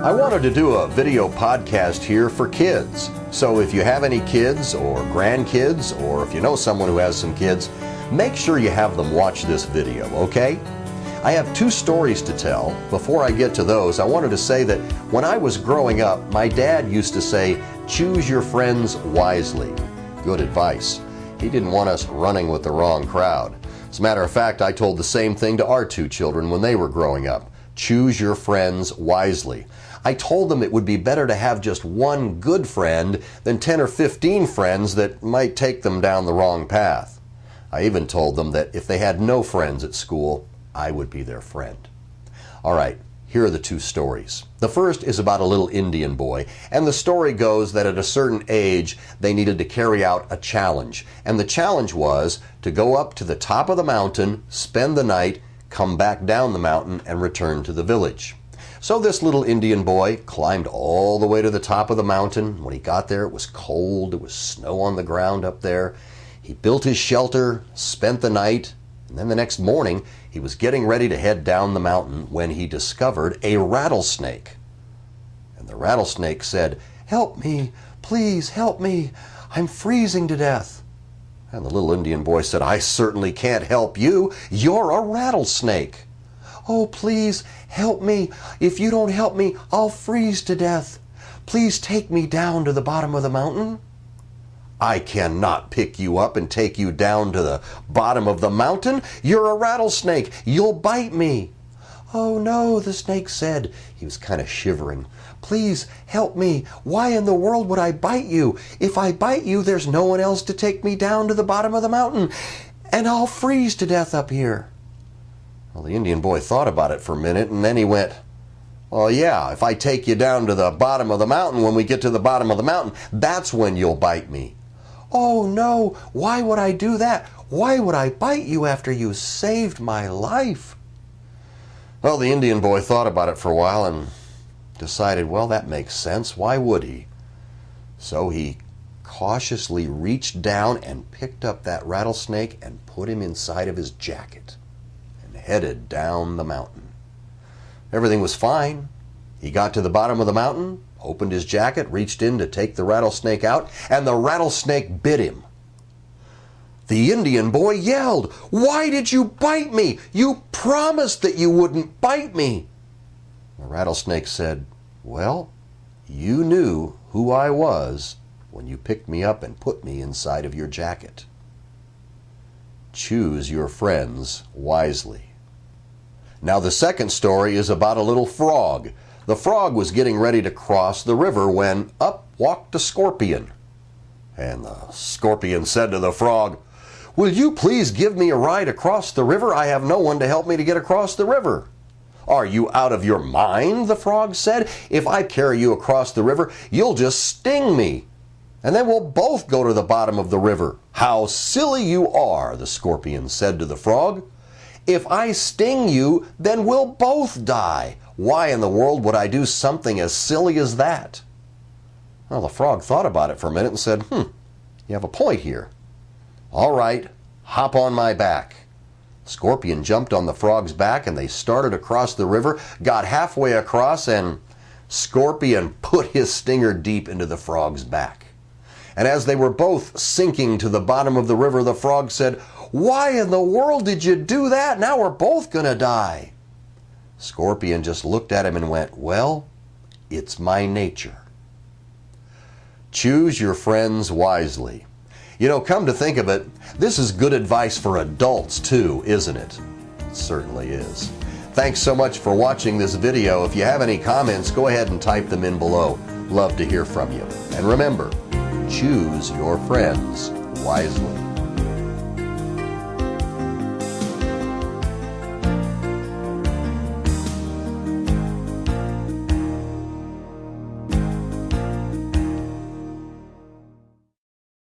I wanted to do a video podcast here for kids. So if you have any kids or grandkids, or if you know someone who has some kids, make sure you have them watch this video, okay? I have two stories to tell. Before I get to those, I wanted to say that when I was growing up, my dad used to say, choose your friends wisely. Good advice. He didn't want us running with the wrong crowd. As a matter of fact, I told the same thing to our two children when they were growing up. Choose your friends wisely. I told them it would be better to have just one good friend than 10 or 15 friends that might take them down the wrong path. I even told them that if they had no friends at school, I would be their friend. All right, here are the two stories. The first is about a little Indian boy, and the story goes that at a certain age they needed to carry out a challenge. And the challenge was to go up to the top of the mountain, spend the night, come back down the mountain, and return to the village. So this little Indian boy climbed all the way to the top of the mountain. When he got there, it was cold. There was snow on the ground up there. He built his shelter, spent the night, and then the next morning, he was getting ready to head down the mountain when he discovered a rattlesnake. And the rattlesnake said, "Help me, please help me. I'm freezing to death." And the little Indian boy said, "I certainly can't help you. You're a rattlesnake." "Oh, please help me. If you don't help me, I'll freeze to death. Please take me down to the bottom of the mountain." "I cannot pick you up and take you down to the bottom of the mountain. You're a rattlesnake. You'll bite me." "Oh no," the snake said. He was kind of shivering. "Please help me. Why in the world would I bite you? If I bite you, there's no one else to take me down to the bottom of the mountain, and I'll freeze to death up here." Well, the Indian boy thought about it for a minute, and then he went, "Well, yeah, if I take you down to the bottom of the mountain, when we get to the bottom of the mountain, that's when you'll bite me." "Oh no, why would I do that? Why would I bite you after you saved my life?" Well, the Indian boy thought about it for a while and decided, well, that makes sense. Why would he? So he cautiously reached down and picked up that rattlesnake and put him inside of his jacket and headed down the mountain. Everything was fine. He got to the bottom of the mountain, opened his jacket, reached in to take the rattlesnake out, and the rattlesnake bit him. The Indian boy yelled, "Why did you bite me? You promised that you wouldn't bite me." The rattlesnake said, "Well, you knew who I was when you picked me up and put me inside of your jacket." Choose your friends wisely. Now the second story is about a little frog. The frog was getting ready to cross the river when up walked a scorpion. And the scorpion said to the frog, "Will you please give me a ride across the river? I have no one to help me to get across the river." "Are you out of your mind?" the frog said. "If I carry you across the river, you'll just sting me, and then we'll both go to the bottom of the river." "How silly you are," the scorpion said to the frog. "If I sting you, then we'll both die. Why in the world would I do something as silly as that?" Well, the frog thought about it for a minute and said, you have a point here. "All right, hop on my back." Scorpion jumped on the frog's back and they started across the river, got halfway across, and Scorpion put his stinger deep into the frog's back. And as they were both sinking to the bottom of the river, the frog said, "Why in the world did you do that? Now we're both gonna die." Scorpion just looked at him and went, "Well, it's my nature." Choose your friends wisely. You know, come to think of it, this is good advice for adults too, isn't it? It certainly is. Thanks so much for watching this video. If you have any comments, go ahead and type them in below. Love to hear from you. And remember, choose your friends wisely.